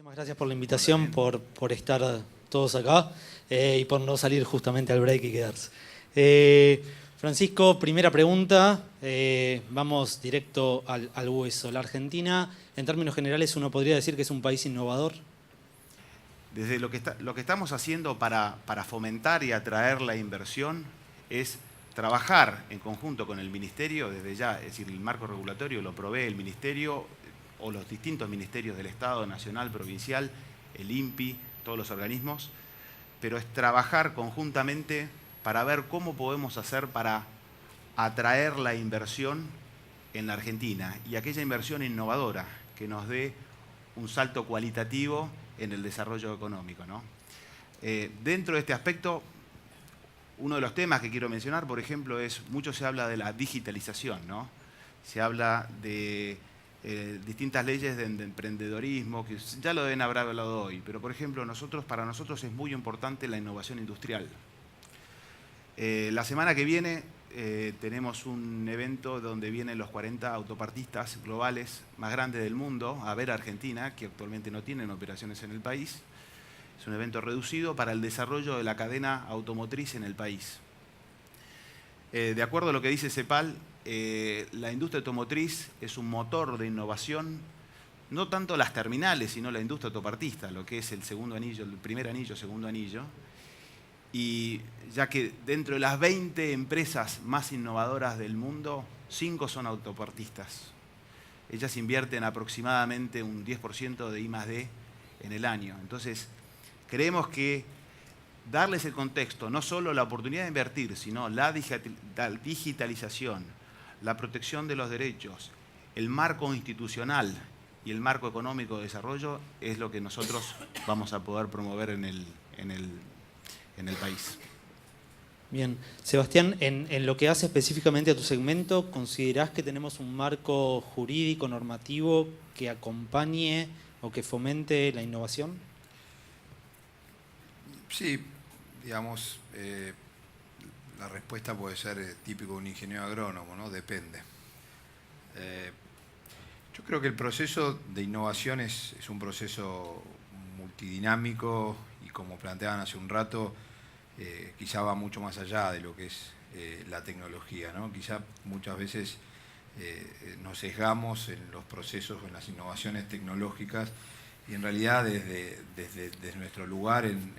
Muchísimas gracias por la invitación, por estar todos acá y por no salir justamente al break y quedarse. Francisco, primera pregunta, vamos directo al hueso. La Argentina, en términos generales, uno podría decir que es un país innovador. Desde lo que estamos haciendo para fomentar y atraer la inversión es trabajar en conjunto con el Ministerio, desde ya, es decir, el marco regulatorio lo provee el Ministerio o los distintos ministerios del Estado, nacional, provincial, el INPI, todos los organismos, pero es trabajar conjuntamente para ver cómo podemos hacer para atraer la inversión en la Argentina y aquella inversión innovadora que nos dé un salto cualitativo en el desarrollo económico, ¿no? Dentro de este aspecto, uno de los temas que quiero mencionar, por ejemplo, mucho se habla de la digitalización, ¿no? Se habla de distintas leyes de emprendedorismo, que ya lo deben haber hablado hoy, pero por ejemplo, para nosotros es muy importante la innovación industrial. La semana que viene tenemos un evento donde vienen los 40 autopartistas globales más grandes del mundo a ver a Argentina, que actualmente no tienen operaciones en el país. Es un evento reducido para el desarrollo de la cadena automotriz en el país. De acuerdo a lo que dice CEPAL, la industria automotriz es un motor de innovación, no tanto las terminales, sino la industria autopartista, lo que es el segundo anillo, el primer anillo, segundo anillo. Y ya que dentro de las 20 empresas más innovadoras del mundo, 5 son autopartistas. Ellas invierten aproximadamente un 10% de I+D en el año. Entonces, creemos que darles el contexto, no solo la oportunidad de invertir, sino la digitalización, la protección de los derechos, el marco institucional y el marco económico de desarrollo es lo que nosotros vamos a poder promover en el país. Bien. Sebastián, en lo que hace específicamente a tu segmento, ¿considerás que tenemos un marco jurídico, normativo, que acompañe o que fomente la innovación? Sí, digamos, la respuesta puede ser típico de un ingeniero agrónomo, ¿no? Depende. Yo creo que el proceso de innovación es un proceso multidinámico y, como planteaban hace un rato, quizá va mucho más allá de lo que es la tecnología, ¿no? Quizá muchas veces nos sesgamos en los procesos o en las innovaciones tecnológicas y en realidad desde nuestro lugar en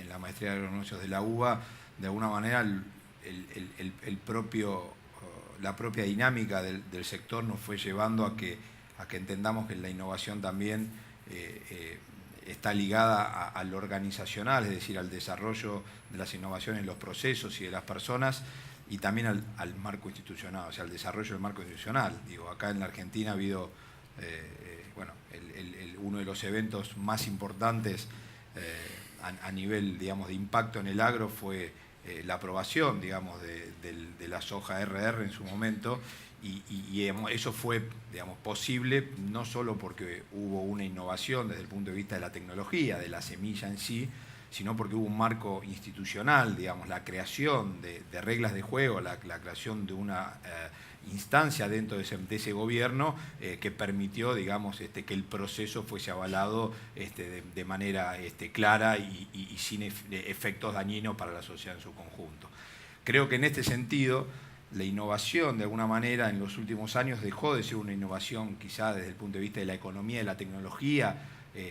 la maestría de agronegocios de la UBA, de alguna manera la propia dinámica del sector nos fue llevando a que entendamos que la innovación también está ligada a lo organizacional, es decir, al desarrollo de las innovaciones en los procesos y de las personas, y también al marco institucional, o sea, al desarrollo del marco institucional. Digo, acá en la Argentina ha habido uno de los eventos más importantes a nivel, digamos, de impacto en el agro fue la aprobación, digamos, de la soja RR en su momento, y eso fue, digamos, posible no solo porque hubo una innovación desde el punto de vista de la tecnología, de la semilla en sí, sino porque hubo un marco institucional, digamos, la creación de reglas de juego, la creación de una instancia dentro de ese gobierno que permitió, digamos, que el proceso fuese avalado de manera clara y sin efectos dañinos para la sociedad en su conjunto. Creo que en este sentido la innovación, de alguna manera, en los últimos años dejó de ser una innovación quizá desde el punto de vista de la economía y de la tecnología,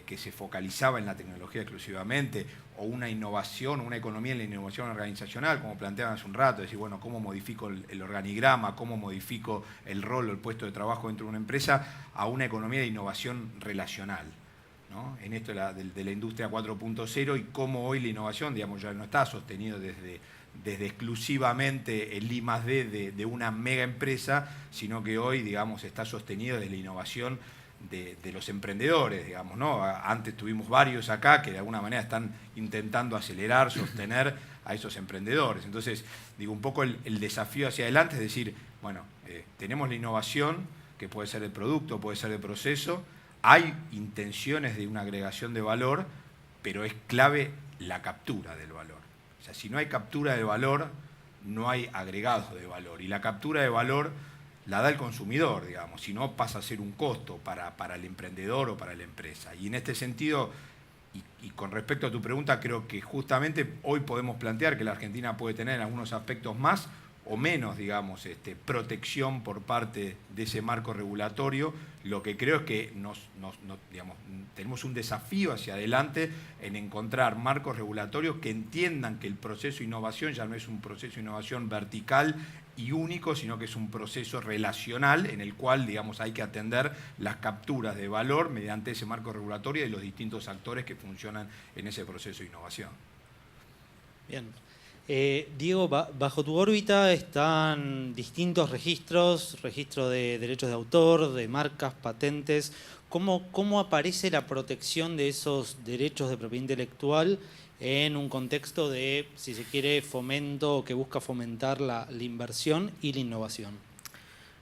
que se focalizaba en la tecnología exclusivamente, o una innovación, una economía en la innovación organizacional, como planteaban hace un rato, decir, bueno, ¿cómo modifico el organigrama? ¿Cómo modifico el rol o el puesto de trabajo dentro de una empresa? A una economía de innovación relacional, ¿no? En esto de la industria 4.0 y cómo hoy la innovación, digamos, ya no está sostenido desde exclusivamente el I+D de una mega empresa, sino que hoy, digamos, está sostenido desde la innovación de los emprendedores, digamos, ¿no? Antes tuvimos varios acá que de alguna manera están intentando acelerar, sostener a esos emprendedores. Entonces, digo, un poco el desafío hacia adelante es decir, bueno, tenemos la innovación, que puede ser de producto, puede ser de proceso, hay intenciones de una agregación de valor, pero es clave la captura del valor. O sea, si no hay captura de valor, no hay agregado de valor. Y la captura de valor la da el consumidor, digamos, si no pasa a ser un costo para el emprendedor o para la empresa. Y en este sentido, y con respecto a tu pregunta, creo que justamente hoy podemos plantear que la Argentina puede tener en algunos aspectos más o menos, digamos, protección por parte de ese marco regulatorio. Lo que creo es que digamos, tenemos un desafío hacia adelante en encontrar marcos regulatorios que entiendan que el proceso de innovación ya no es un proceso de innovación vertical y único, sino que es un proceso relacional en el cual, digamos, hay que atender las capturas de valor mediante ese marco regulatorio de los distintos actores que funcionan en ese proceso de innovación. Bien. Diego, bajo tu órbita están distintos registros, registro de derechos de autor, de marcas, patentes. ¿Cómo aparece la protección de esos derechos de propiedad intelectual en un contexto de, si se quiere, fomento o que busca fomentar la inversión y la innovación?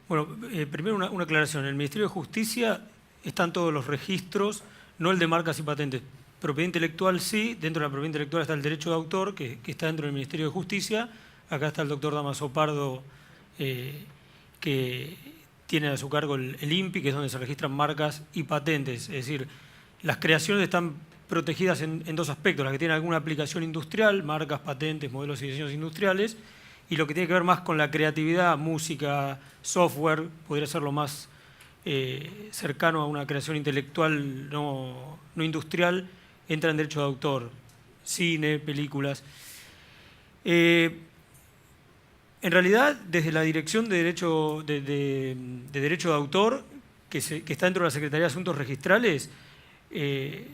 Bueno, primero una aclaración. En el Ministerio de Justicia están todos los registros, no el de marcas y patentes. Propiedad intelectual sí, dentro de la propiedad intelectual está el derecho de autor, que está dentro del Ministerio de Justicia. Acá está el doctor Damaso Pardo, que tiene a su cargo el INPI, que es donde se registran marcas y patentes. Es decir, las creaciones están protegidas en dos aspectos: las que tienen alguna aplicación industrial, marcas, patentes, modelos y diseños industriales, y lo que tiene que ver más con la creatividad, música, software, podría ser lo más cercano a una creación intelectual no industrial, entra en derecho de autor, cine, películas. En realidad, desde la Dirección de Derecho de Autor, que está dentro de la Secretaría de Asuntos Registrales,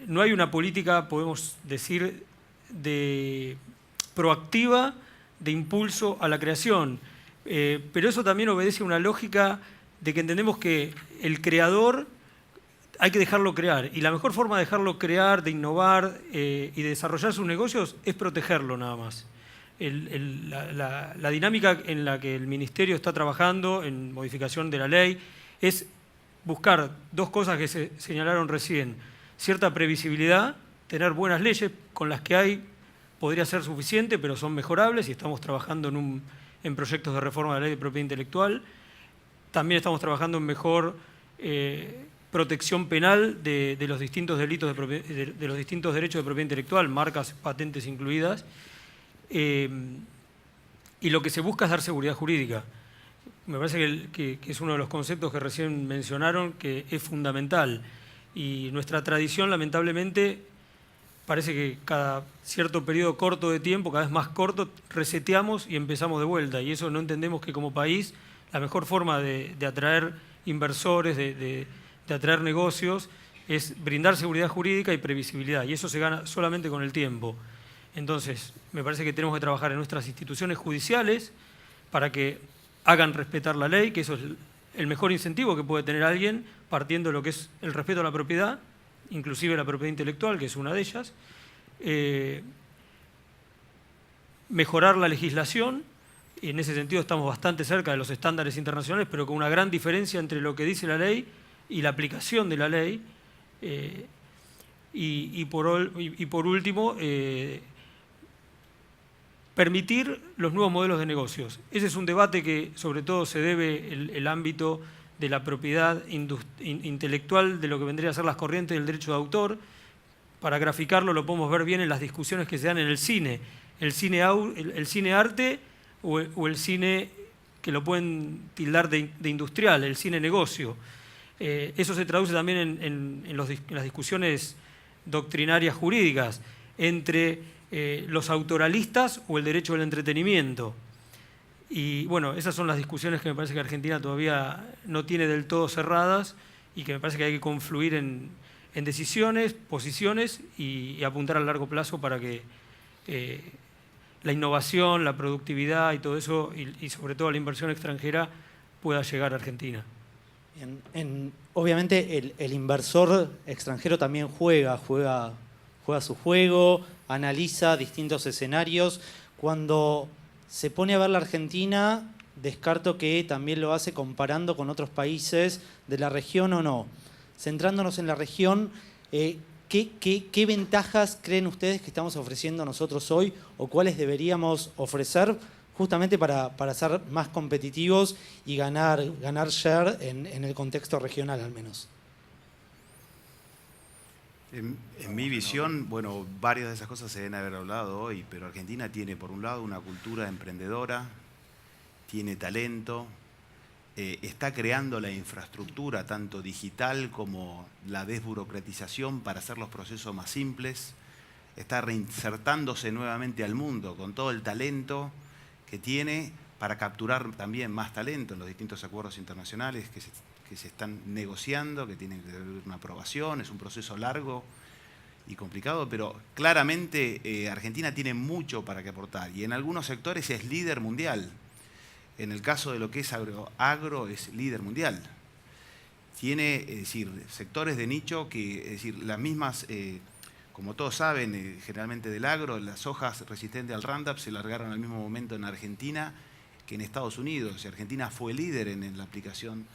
no hay una política, podemos decir, proactiva de impulso a la creación. Pero eso también obedece a una lógica de que entendemos que el creador hay que dejarlo crear, y la mejor forma de dejarlo crear, de innovar y de desarrollar sus negocios es protegerlo nada más. La dinámica en la que el Ministerio está trabajando en modificación de la ley es buscar dos cosas que se señalaron recién: cierta previsibilidad, tener buenas leyes con las que hay podría ser suficiente, pero son mejorables, y estamos trabajando en proyectos de reforma de la ley de propiedad intelectual. También estamos trabajando en mejor protección penal de los distintos delitos de los distintos derechos de propiedad intelectual, marcas, patentes incluidas. Y lo que se busca es dar seguridad jurídica. Me parece que es uno de los conceptos que recién mencionaron, que es fundamental. Y nuestra tradición, lamentablemente, parece que cada cierto periodo corto de tiempo, cada vez más corto, reseteamos y empezamos de vuelta. Y eso no entendemos que como país la mejor forma de atraer inversores, de atraer negocios, es brindar seguridad jurídica y previsibilidad. Y eso se gana solamente con el tiempo. Entonces, me parece que tenemos que trabajar en nuestras instituciones judiciales para que hagan respetar la ley, que eso es el mejor incentivo que puede tener alguien, partiendo de lo que es el respeto a la propiedad, inclusive la propiedad intelectual, que es una de ellas. Mejorar la legislación, y en ese sentido estamos bastante cerca de los estándares internacionales, pero con una gran diferencia entre lo que dice la ley y la aplicación de la ley. Y por último, permitir los nuevos modelos de negocios. Ese es un debate que sobre todo se debe el ámbito de la propiedad intelectual, de lo que vendría a ser las corrientes del derecho de autor. Para graficarlo lo podemos ver bien en las discusiones que se dan en el cine. El cine arte o el cine que lo pueden tildar de industrial, el cine negocio. Eso se traduce también en las discusiones doctrinarias jurídicas entre los autoralistas o el derecho del entretenimiento. Y bueno, esas son las discusiones que me parece que Argentina todavía no tiene del todo cerradas, y que me parece que hay que confluir en decisiones, posiciones y apuntar a largo plazo para que la innovación, la productividad y todo eso, y sobre todo la inversión extranjera, pueda llegar a Argentina. Obviamente el inversor extranjero también juega su juego, analiza distintos escenarios. Cuando se pone a ver la Argentina, descarto que también lo hace comparando con otros países de la región o no. Centrándonos en la región, ¿qué ventajas creen ustedes que estamos ofreciendo nosotros hoy, o cuáles deberíamos ofrecer justamente para ser más competitivos y ganar share en el contexto regional al menos? En mi visión, bueno, varias de esas cosas se deben haber hablado hoy, pero Argentina tiene por un lado una cultura emprendedora, tiene talento, está creando la infraestructura tanto digital como la desburocratización para hacer los procesos más simples, está reinsertándose nuevamente al mundo con todo el talento que tiene para capturar también más talento en los distintos acuerdos internacionales que se están negociando, que tienen que tener una aprobación, es un proceso largo y complicado, pero claramente Argentina tiene mucho para que aportar y en algunos sectores es líder mundial. En el caso de lo que es agro es líder mundial. Tiene, es decir, sectores de nicho que, es decir, las mismas, como todos saben, generalmente del agro, las hojas resistentes al Roundup se largaron al mismo momento en Argentina que en Estados Unidos. Y Argentina fue líder en la aplicación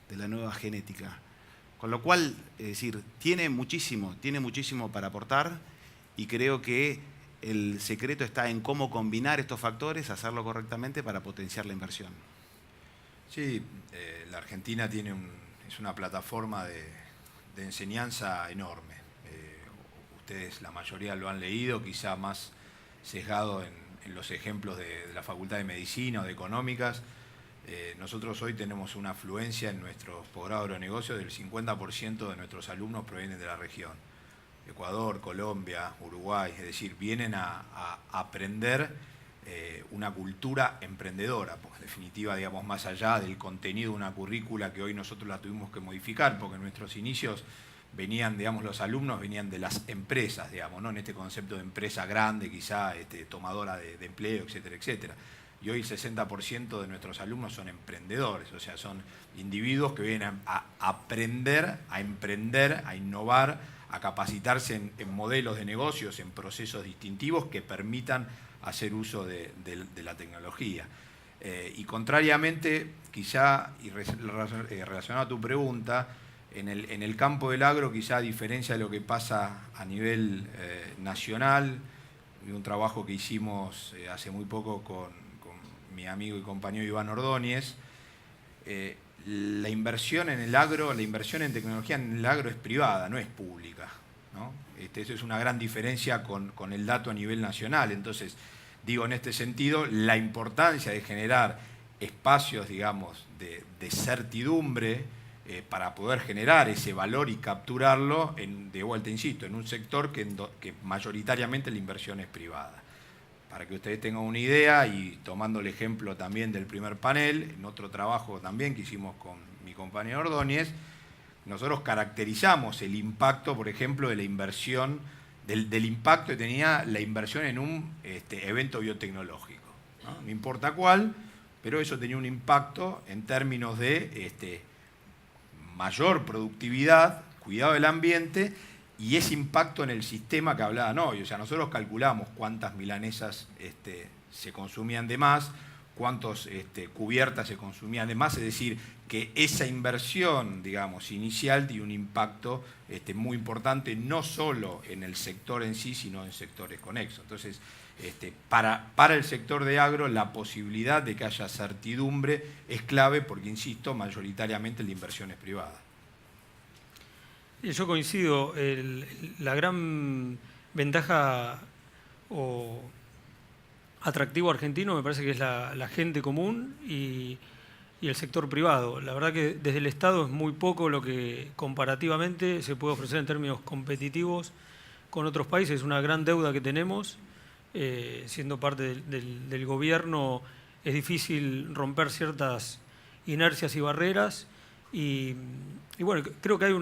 de la nueva genética. Con lo cual, es decir, tiene muchísimo para aportar y creo que el secreto está en cómo combinar estos factores, hacerlo correctamente para potenciar la inversión. Sí, la Argentina es una plataforma de enseñanza enorme. Ustedes, la mayoría lo han leído, quizá más sesgado en los ejemplos de la Facultad de Medicina o de Económicas. Nosotros hoy tenemos una afluencia en nuestros posgrados de negocios del 50% de nuestros alumnos provienen de la región. Ecuador, Colombia, Uruguay, es decir, vienen a aprender una cultura emprendedora, porque en definitiva, digamos, más allá del contenido de una currícula que hoy nosotros la tuvimos que modificar, porque en nuestros inicios venían, digamos, los alumnos venían de las empresas, digamos, ¿no? En este concepto de empresa grande, quizá tomadora de empleo, etcétera, etcétera. Y hoy el 60% de nuestros alumnos son emprendedores, o sea, son individuos que vienen a aprender, a emprender, a innovar, a capacitarse en modelos de negocios, en procesos distintivos que permitan hacer uso de la tecnología. Y contrariamente, quizá, y relacionado a tu pregunta, en el campo del agro, quizá a diferencia de lo que pasa a nivel nacional, un trabajo que hicimos hace muy poco con mi amigo y compañero Iván Ordóñez, la inversión en el agro, la inversión en tecnología en el agro es privada, no es pública, ¿no? Eso es una gran diferencia con el dato a nivel nacional. Entonces, digo, en este sentido, la importancia de generar espacios, digamos, de certidumbre para poder generar ese valor y capturarlo, de vuelta, insisto, en un sector que mayoritariamente la inversión es privada. Para que ustedes tengan una idea, y tomando el ejemplo también del primer panel, en otro trabajo también que hicimos con mi compañero Ordóñez, nosotros caracterizamos el impacto, por ejemplo, de la inversión, del impacto que tenía la inversión en un evento biotecnológico, ¿no? No importa cuál, pero eso tenía un impacto en términos de mayor productividad, cuidado del ambiente, y ese impacto en el sistema que hablaban hoy. O sea, nosotros calculamos cuántas milanesas se consumían de más, cuántas cubiertas se consumían de más, es decir, que esa inversión, digamos, inicial tiene un impacto muy importante, no solo en el sector en sí, sino en sectores conexos. Entonces, para el sector de agro, la posibilidad de que haya certidumbre es clave porque, insisto, mayoritariamente la inversión es privada. Yo coincido, la gran ventaja o atractivo argentino me parece que es la gente común y el sector privado. La verdad que desde el Estado es muy poco lo que comparativamente se puede ofrecer en términos competitivos con otros países. Es una gran deuda que tenemos, siendo parte del gobierno es difícil romper ciertas inercias y barreras y bueno, creo que hay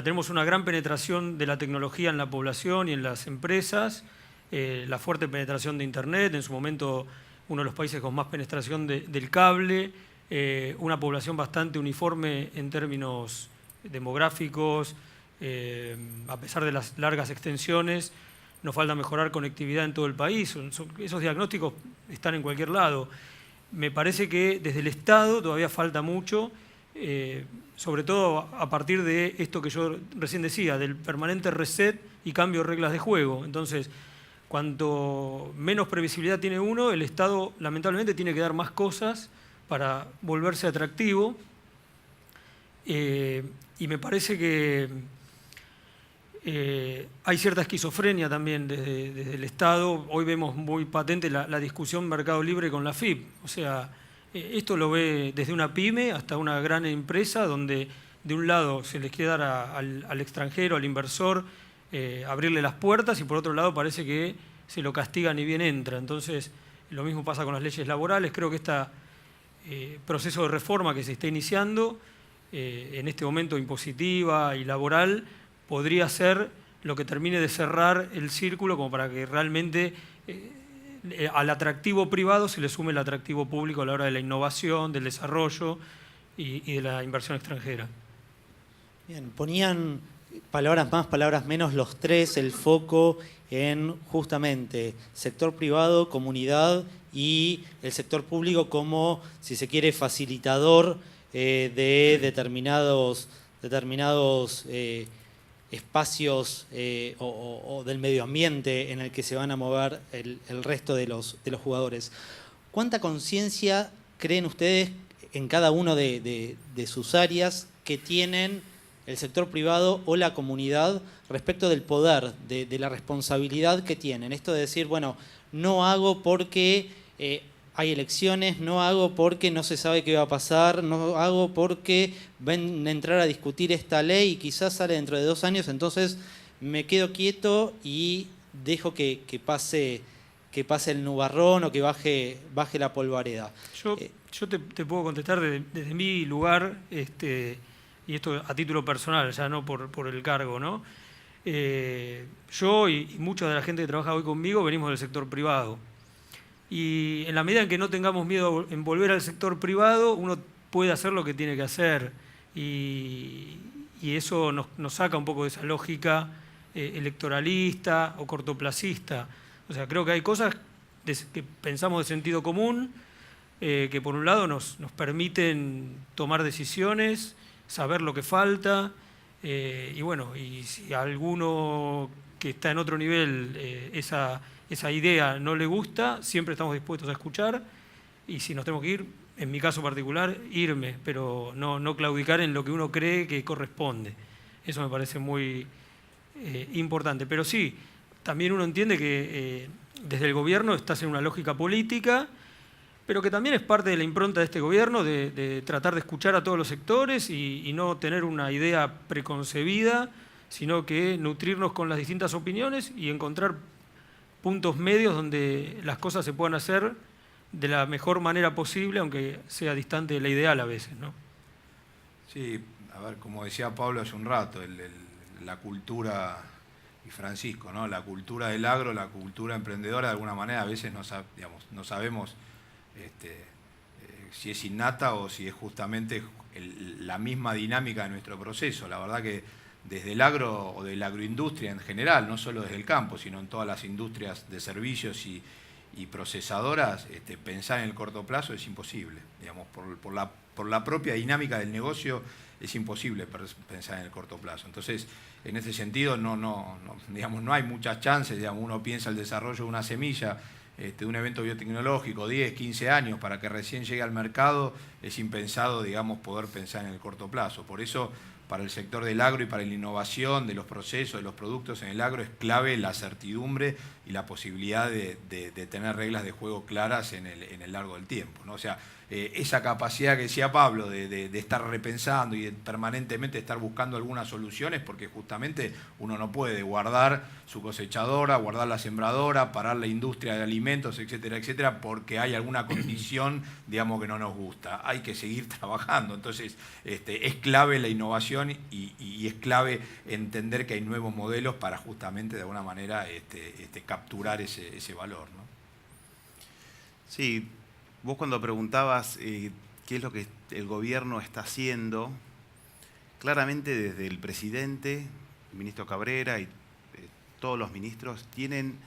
tenemos una gran penetración de la tecnología en la población y en las empresas, la fuerte penetración de Internet, en su momento uno de los países con más penetración del cable, una población bastante uniforme en términos demográficos, a pesar de las largas extensiones, nos falta mejorar conectividad en todo el país, esos diagnósticos están en cualquier lado. Me parece que desde el Estado todavía falta mucho, sobre todo a partir de esto que yo recién decía, del permanente reset y cambio de reglas de juego. Entonces, cuanto menos previsibilidad tiene uno, el Estado lamentablemente tiene que dar más cosas para volverse atractivo. Y me parece que hay cierta esquizofrenia también desde el Estado. Hoy vemos muy patente la discusión Mercado Libre con la FIP. O sea, esto lo ve desde una pyme hasta una gran empresa donde de un lado se les quiere dar al extranjero, al inversor, abrirle las puertas y por otro lado parece que se lo castiga ni bien entra. Entonces, lo mismo pasa con las leyes laborales. Creo que este proceso de reforma que se está iniciando en este momento impositiva y laboral podría ser lo que termine de cerrar el círculo como para que realmente al atractivo privado se le sume el atractivo público a la hora de la innovación, del desarrollo y de la inversión extranjera. Bien, ponían palabras más, palabras menos, los tres, el foco en justamente sector privado, comunidad y el sector público como, si se quiere, facilitador de determinados espacios o del medio ambiente en el que se van a mover el resto de los jugadores. ¿Cuánta conciencia creen ustedes en cada uno de sus áreas que tienen el sector privado o la comunidad respecto del poder, de la responsabilidad que tienen? Esto de decir, bueno, no hago porque hay elecciones, no hago porque no se sabe qué va a pasar, no hago porque van a entrar a discutir esta ley y quizás sale dentro de 2 años, entonces me quedo quieto y dejo que pase el nubarrón o que baje la polvareda. Yo te puedo contestar desde mi lugar, y esto a título personal, ya no por el cargo, ¿no? Yo y mucha de la gente que trabaja hoy conmigo venimos del sector privado. Y en la medida en que no tengamos miedo en volver al sector privado, uno puede hacer lo que tiene que hacer. Y eso nos saca un poco de esa lógica electoralista o cortoplacista. O sea, creo que hay cosas que pensamos de sentido común, que por un lado nos permiten tomar decisiones, saber lo que falta, y bueno, y si a alguno que está en otro nivel esa idea no le gusta, siempre estamos dispuestos a escuchar, y si nos tenemos que ir, en mi caso particular, irme, pero no claudicar en lo que uno cree que corresponde. Eso me parece muy importante. Pero sí, también uno entiende que desde el gobierno estás en una lógica política, pero que también es parte de la impronta de este gobierno de tratar de escuchar a todos los sectores y no tener una idea preconcebida, sino que nutrirnos con las distintas opiniones y encontrar puntos medios donde las cosas se puedan hacer de la mejor manera posible, aunque sea distante de la ideal a veces, ¿no? Sí, a ver, como decía Pablo hace un rato, la cultura, y Francisco, ¿no? La cultura del agro, la cultura emprendedora, de alguna manera a veces no sabemos si es innata o si es justamente la misma dinámica de nuestro proceso. La verdad que desde el agro o de la agroindustria en general, no solo desde el campo, sino en todas las industrias de servicios y procesadoras, pensar en el corto plazo es imposible. Digamos, por la propia dinámica del negocio es imposible pensar en el corto plazo. Entonces, en ese sentido no hay muchas chances. Digamos, uno piensa el desarrollo de una semilla, de un evento biotecnológico, 10, 15 años para que recién llegue al mercado, es impensado, digamos, poder pensar en el corto plazo. Por eso, para el sector del agro y para la innovación de los procesos, de los productos en el agro, es clave la certidumbre y la posibilidad de tener reglas de juego claras en el largo del tiempo, ¿no? O sea, esa capacidad que decía Pablo de estar repensando y de permanentemente estar buscando algunas soluciones, porque justamente uno no puede guardar su cosechadora, guardar la sembradora, parar la industria de alimentos, etcétera, etcétera, porque hay alguna condición, digamos, que no nos gusta. Hay que seguir trabajando. Entonces, es clave la innovación y es clave entender que hay nuevos modelos para justamente de alguna manera capturar ese valor, ¿no? Sí, vos cuando preguntabas qué es lo que el gobierno está haciendo, claramente desde el presidente, el ministro Cabrera y todos los ministros tienen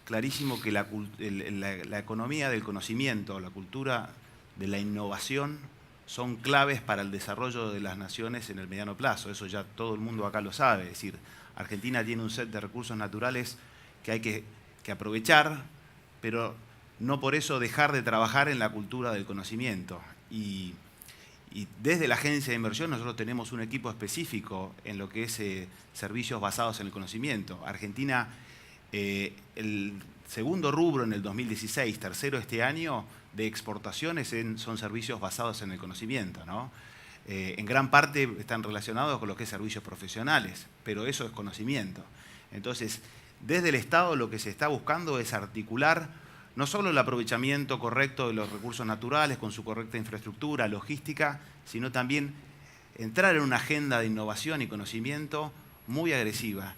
clarísimo que la economía del conocimiento, la cultura de la innovación son claves para el desarrollo de las naciones en el mediano plazo. Eso ya todo el mundo acá lo sabe. Es decir, Argentina tiene un set de recursos naturales que hay que que aprovechar, pero no por eso dejar de trabajar en la cultura del conocimiento. Y desde la agencia de inversión nosotros tenemos un equipo específico en lo que es servicios basados en el conocimiento. Argentina, el segundo rubro en el 2016, tercero este año, de exportaciones son servicios basados en el conocimiento, ¿no? En gran parte están relacionados con lo que es servicios profesionales, pero eso es conocimiento. Entonces, desde el Estado lo que se está buscando es articular no solo el aprovechamiento correcto de los recursos naturales con su correcta infraestructura, logística, sino también entrar en una agenda de innovación y conocimiento muy agresiva.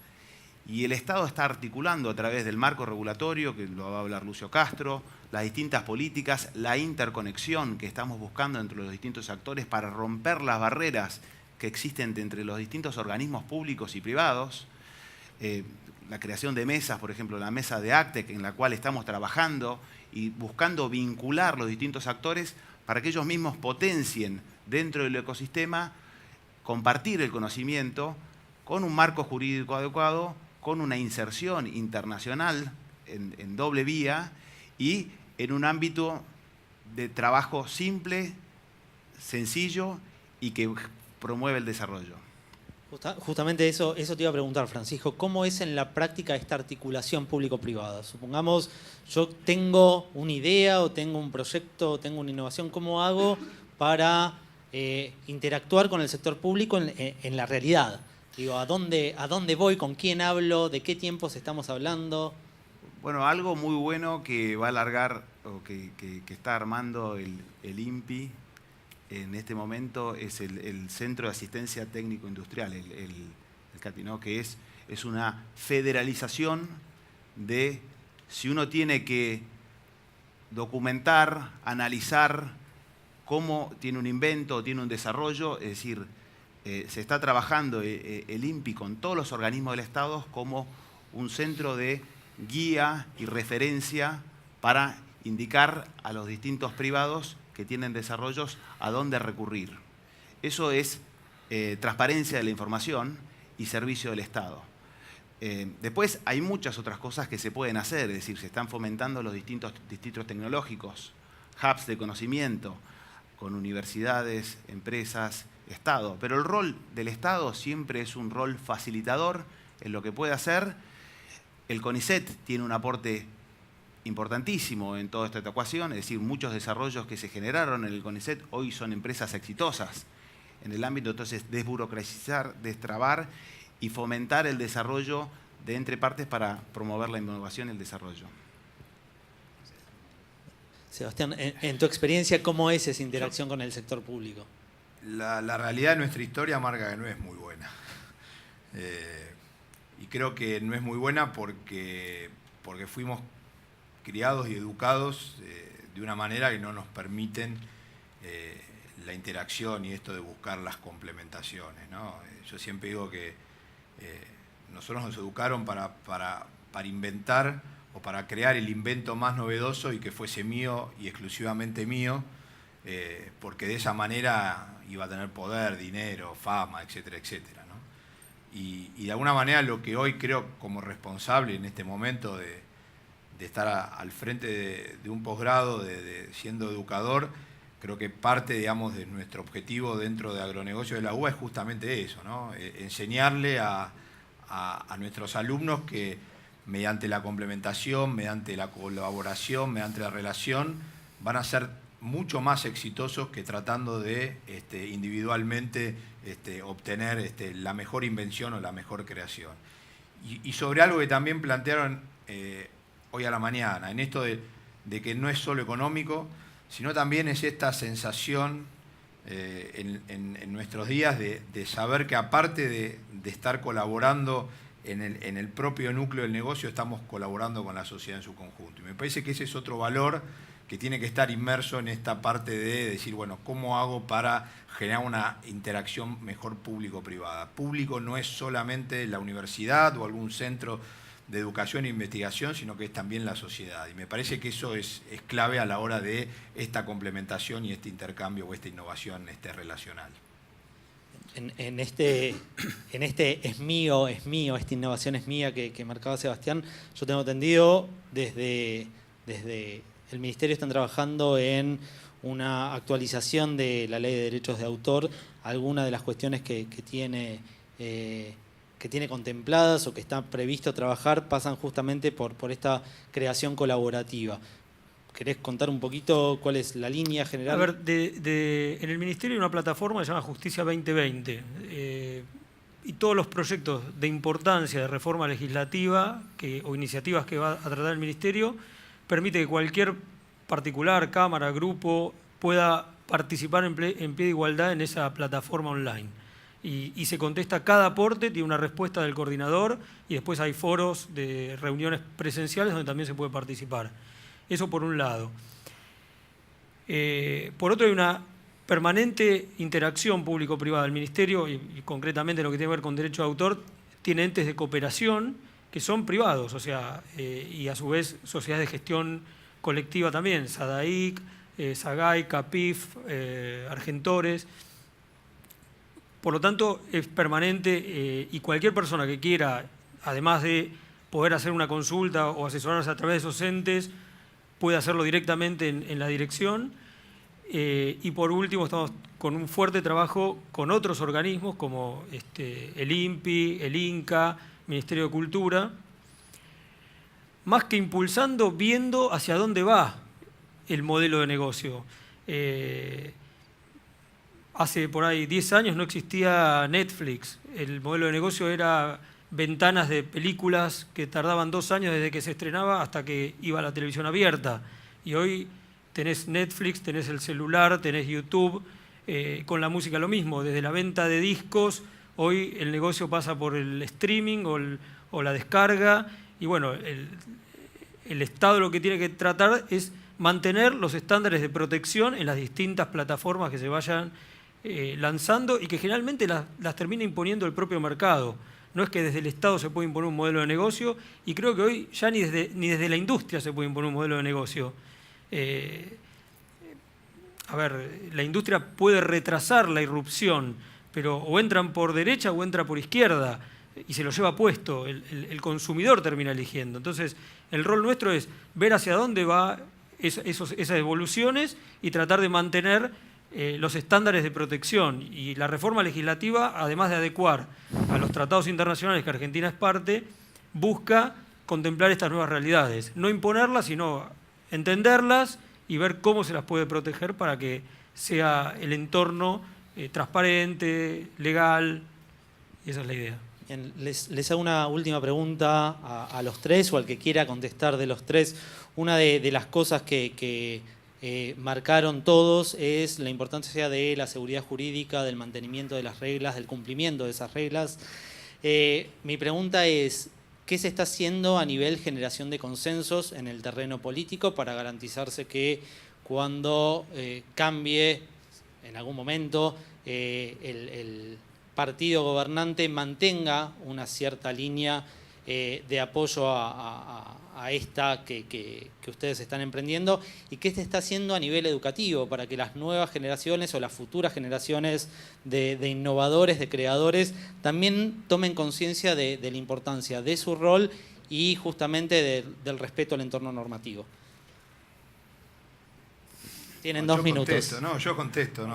Y el Estado está articulando a través del marco regulatorio, que lo va a hablar Lucio Castro, las distintas políticas, la interconexión que estamos buscando entre los distintos actores para romper las barreras que existen entre los distintos organismos públicos y privados. La creación de mesas, por ejemplo, la mesa de ACTEC, en la cual estamos trabajando y buscando vincular los distintos actores para que ellos mismos potencien dentro del ecosistema, compartir el conocimiento con un marco jurídico adecuado, con una inserción internacional en doble vía y en un ámbito de trabajo simple, sencillo y que promueve el desarrollo. Justamente eso te iba a preguntar, Francisco. ¿Cómo es en la práctica esta articulación público-privada? Supongamos, yo tengo una idea o tengo un proyecto o tengo una innovación. ¿Cómo hago para interactuar con el sector público en la realidad? Digo, ¿a dónde voy? ¿Con quién hablo? ¿De qué tiempos estamos hablando? Bueno, algo muy bueno que va a alargar o que está armando el INPI en este momento es el Centro de Asistencia Técnico Industrial, el CATI, ¿no? Que es una federalización de si uno tiene que documentar, analizar cómo tiene un invento o tiene un desarrollo, es decir, se está trabajando el INPI con todos los organismos del Estado como un centro de guía y referencia para indicar a los distintos privados que tienen desarrollos a dónde recurrir. Eso es transparencia de la información y servicio del Estado. Después hay muchas otras cosas que se pueden hacer, es decir, se están fomentando los distintos distritos tecnológicos, hubs de conocimiento, con universidades, empresas, Estado. Pero el rol del Estado siempre es un rol facilitador en lo que puede hacer. El CONICET tiene un aporte importantísimo en toda esta ecuación, es decir, muchos desarrollos que se generaron en el CONICET hoy son empresas exitosas en el ámbito, entonces, desburocratizar, destrabar y fomentar el desarrollo de entre partes para promover la innovación y el desarrollo. Sebastián, en tu experiencia, ¿cómo es esa interacción con el sector público? La realidad de nuestra historia marca que no es muy buena. Y creo que no es muy buena porque fuimos criados y educados de una manera que no nos permiten la interacción y esto de buscar las complementaciones, ¿no? Yo siempre digo que nosotros nos educaron para inventar o para crear el invento más novedoso y que fuese mío y exclusivamente mío, porque de esa manera iba a tener poder, dinero, fama, etcétera, etcétera, ¿no? Y de alguna manera lo que hoy creo como responsable en este momento de estar al frente de un posgrado, siendo educador, creo que parte, digamos, de nuestro objetivo dentro de Agronegocio de la UBA es justamente eso, ¿no? Enseñarle a nuestros alumnos que mediante la complementación, mediante la colaboración, mediante la relación, van a ser mucho más exitosos que tratando de individualmente obtener la mejor invención o la mejor creación. Y sobre algo que también plantearon hoy a la mañana, en esto de que no es solo económico, sino también es esta sensación en nuestros días de saber que aparte de estar colaborando en el propio núcleo del negocio, estamos colaborando con la sociedad en su conjunto. Y me parece que ese es otro valor que tiene que estar inmerso en esta parte de decir, bueno, ¿cómo hago para generar una interacción mejor público-privada? Público no es solamente la universidad o algún centro de educación e investigación, sino que es también la sociedad. Y me parece que eso es clave a la hora de esta complementación y este intercambio o esta innovación relacional. en este es mío, esta innovación es mía que marcaba Sebastián, yo tengo entendido desde el Ministerio están trabajando en una actualización de la Ley de Derechos de Autor, algunas de las cuestiones que tiene contempladas o que está previsto trabajar pasan justamente por esta creación colaborativa. ¿Querés contar un poquito cuál es la línea general? A ver, en el Ministerio hay una plataforma que se llama Justicia 2020 y todos los proyectos de importancia de reforma legislativa o iniciativas que va a tratar el Ministerio permite que cualquier particular, cámara, grupo pueda participar en pie de igualdad en esa plataforma online. Y se contesta cada aporte, tiene una respuesta del coordinador y después hay foros de reuniones presenciales donde también se puede participar. Eso por un lado. Por otro, hay una permanente interacción público-privada. El Ministerio, y concretamente lo que tiene que ver con derecho de autor, tiene entes de cooperación que son privados, o sea, y a su vez sociedades de gestión colectiva también, SADAIC, SAGAI, CAPIF, Argentores. Por lo tanto, es permanente y cualquier persona que quiera, además de poder hacer una consulta o asesorarse a través de esos entes, puede hacerlo directamente en la dirección. Y por último, estamos con un fuerte trabajo con otros organismos como el INPI, el INCA, Ministerio de Cultura, más que impulsando, viendo hacia dónde va el modelo de negocio. Hace por ahí 10 años no existía Netflix. El modelo de negocio era ventanas de películas que tardaban 2 años desde que se estrenaba hasta que iba a la televisión abierta. Y hoy tenés Netflix, tenés el celular, tenés YouTube. Con la música lo mismo, desde la venta de discos, hoy el negocio pasa por el streaming o la descarga. Y bueno, el Estado lo que tiene que tratar es mantener los estándares de protección en las distintas plataformas que se vayan lanzando y que generalmente las termina imponiendo el propio mercado. No es que desde el Estado se puede imponer un modelo de negocio y creo que hoy ya ni desde la industria se puede imponer un modelo de negocio. A ver, la industria puede retrasar la irrupción, pero o entran por derecha o entra por izquierda y se lo lleva puesto, el consumidor termina eligiendo. Entonces, el rol nuestro es ver hacia dónde va esas evoluciones y tratar de mantener los estándares de protección. Y la reforma legislativa, además de adecuar a los tratados internacionales que Argentina es parte, busca contemplar estas nuevas realidades. No imponerlas, sino entenderlas y ver cómo se las puede proteger para que sea el entorno transparente, legal, y esa es la idea. Bien, les hago una última pregunta a los tres o al que quiera contestar de los tres. Una de las cosas que marcaron todos es la importancia de la seguridad jurídica, del mantenimiento de las reglas, del cumplimiento de esas reglas. Mi pregunta es, ¿qué se está haciendo a nivel generación de consensos en el terreno político para garantizarse que cuando cambie en algún momento el partido gobernante mantenga una cierta línea de apoyo a esta que ustedes están emprendiendo, y qué se está haciendo a nivel educativo para que las nuevas generaciones o las futuras generaciones de innovadores, de creadores, también tomen conciencia de la importancia de su rol y justamente del respeto al entorno normativo? Tienen 2 minutos. Yo contesto.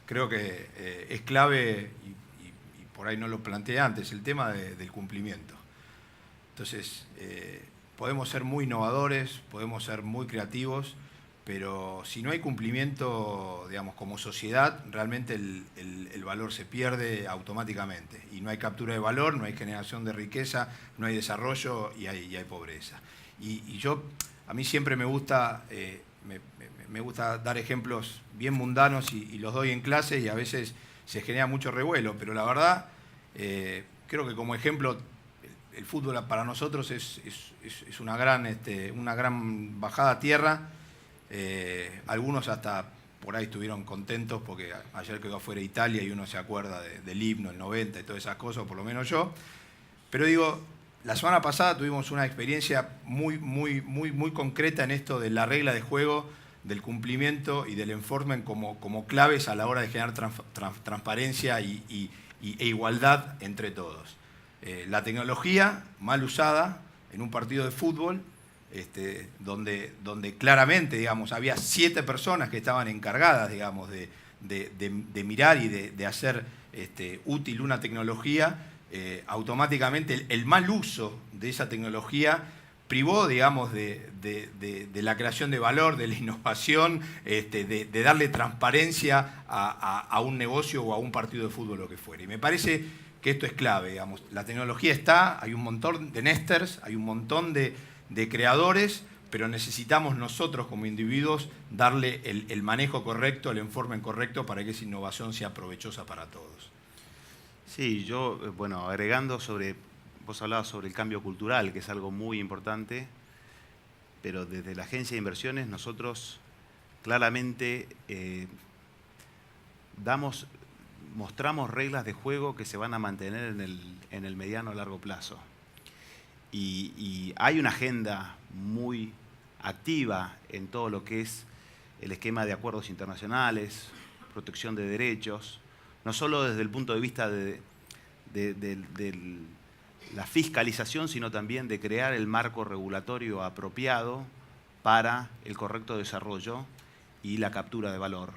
Creo que es clave, y por ahí no lo planteé antes, el tema del cumplimiento. Entonces, podemos ser muy innovadores, podemos ser muy creativos, pero si no hay cumplimiento, digamos, como sociedad, realmente el valor se pierde automáticamente. Y no hay captura de valor, no hay generación de riqueza, no hay desarrollo y hay pobreza. A mí siempre me gusta dar ejemplos bien mundanos y los doy en clase y a veces se genera mucho revuelo, pero la verdad, creo que como ejemplo, el fútbol para nosotros es una gran bajada a tierra. Algunos hasta por ahí estuvieron contentos porque ayer quedó afuera Italia y uno se acuerda del himno, el 90 y todas esas cosas, por lo menos yo. Pero digo, la semana pasada tuvimos una experiencia muy concreta en esto de la regla de juego del cumplimiento y del enforcement como claves a la hora de generar transparencia e igualdad entre todos. La tecnología mal usada en un partido de fútbol, donde claramente, digamos, había 7 personas que estaban encargadas, digamos, de mirar y de hacer útil una tecnología, automáticamente el mal uso de esa tecnología privó, digamos, de la creación de valor, de la innovación, de darle transparencia a un negocio o a un partido de fútbol, lo que fuera. Y me parece que esto es clave, digamos. La tecnología está, hay un montón de nesters, hay un montón de creadores, pero necesitamos nosotros como individuos darle el manejo correcto, el enforcement correcto para que esa innovación sea provechosa para todos. Sí, yo, bueno, agregando sobre, vos hablabas sobre el cambio cultural, que es algo muy importante, pero desde la agencia de inversiones nosotros claramente mostramos reglas de juego que se van a mantener en el mediano a largo plazo. Y hay una agenda muy activa en todo lo que es el esquema de acuerdos internacionales, protección de derechos, no solo desde el punto de vista de la fiscalización, sino también de crear el marco regulatorio apropiado para el correcto desarrollo y la captura de valor.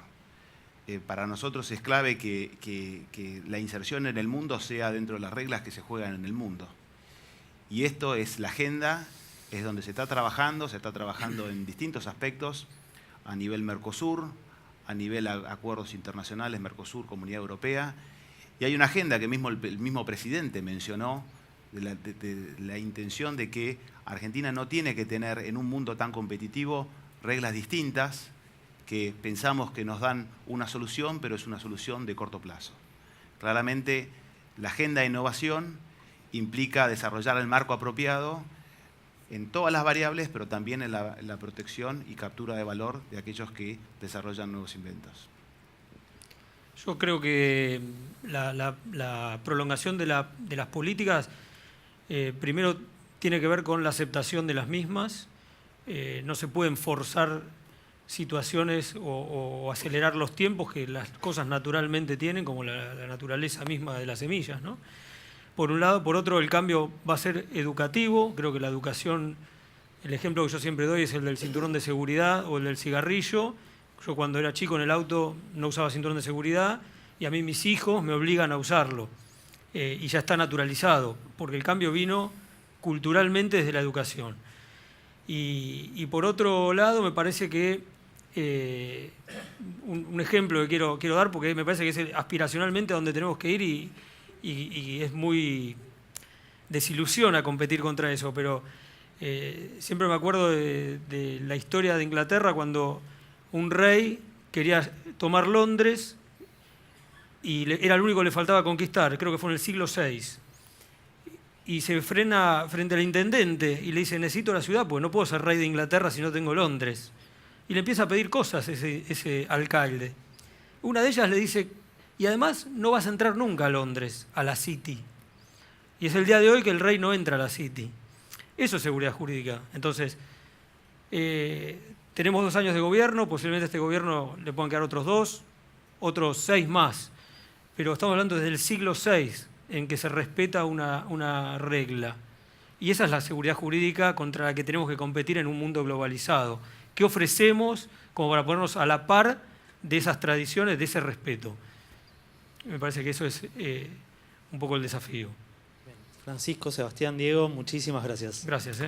Para nosotros es clave que la inserción en el mundo sea dentro de las reglas que se juegan en el mundo. Y esto es la agenda, es donde se está trabajando en distintos aspectos, a nivel Mercosur, a nivel acuerdos internacionales, Mercosur, Comunidad Europea, y hay una agenda que el mismo presidente mencionó, de la intención de que Argentina no tiene que tener en un mundo tan competitivo reglas distintas, que pensamos que nos dan una solución, pero es una solución de corto plazo. Claramente, la agenda de innovación implica desarrollar el marco apropiado en todas las variables, pero también en la protección y captura de valor de aquellos que desarrollan nuevos inventos. Yo creo que la prolongación de las políticas, primero tiene que ver con la aceptación de las mismas. No se pueden forzar situaciones o acelerar los tiempos que las cosas naturalmente tienen, como la naturaleza misma de las semillas, ¿no? Por un lado. Por otro, el cambio va a ser educativo. Creo que la educación, el ejemplo que yo siempre doy es el del cinturón de seguridad o el del cigarrillo. Yo cuando era chico en el auto no usaba cinturón de seguridad y a mí mis hijos me obligan a usarlo. Y ya está naturalizado, porque el cambio vino culturalmente desde la educación. Y por otro lado, me parece que un ejemplo que quiero dar, porque me parece que es aspiracionalmente a donde tenemos que ir y es muy desilusiona competir contra eso, pero siempre me acuerdo de la historia de Inglaterra cuando un rey quería tomar Londres y era lo único que le faltaba conquistar, creo que fue en el siglo VI. Y se frena frente al intendente y le dice, necesito la ciudad porque no puedo ser rey de Inglaterra si no tengo Londres. Y le empieza a pedir cosas ese alcalde. Una de ellas le dice, y además no vas a entrar nunca a Londres, a la City. Y es el día de hoy que el rey no entra a la City. Eso es seguridad jurídica. Entonces, tenemos 2 años de gobierno, posiblemente a este gobierno le puedan quedar otros 2, otros 6 más. Pero estamos hablando desde el siglo VI, en que se respeta una regla. Y esa es la seguridad jurídica contra la que tenemos que competir en un mundo globalizado. ¿Qué ofrecemos como para ponernos a la par de esas tradiciones, de ese respeto? Me parece que eso es un poco el desafío. Francisco, Sebastián, Diego, muchísimas gracias. Gracias.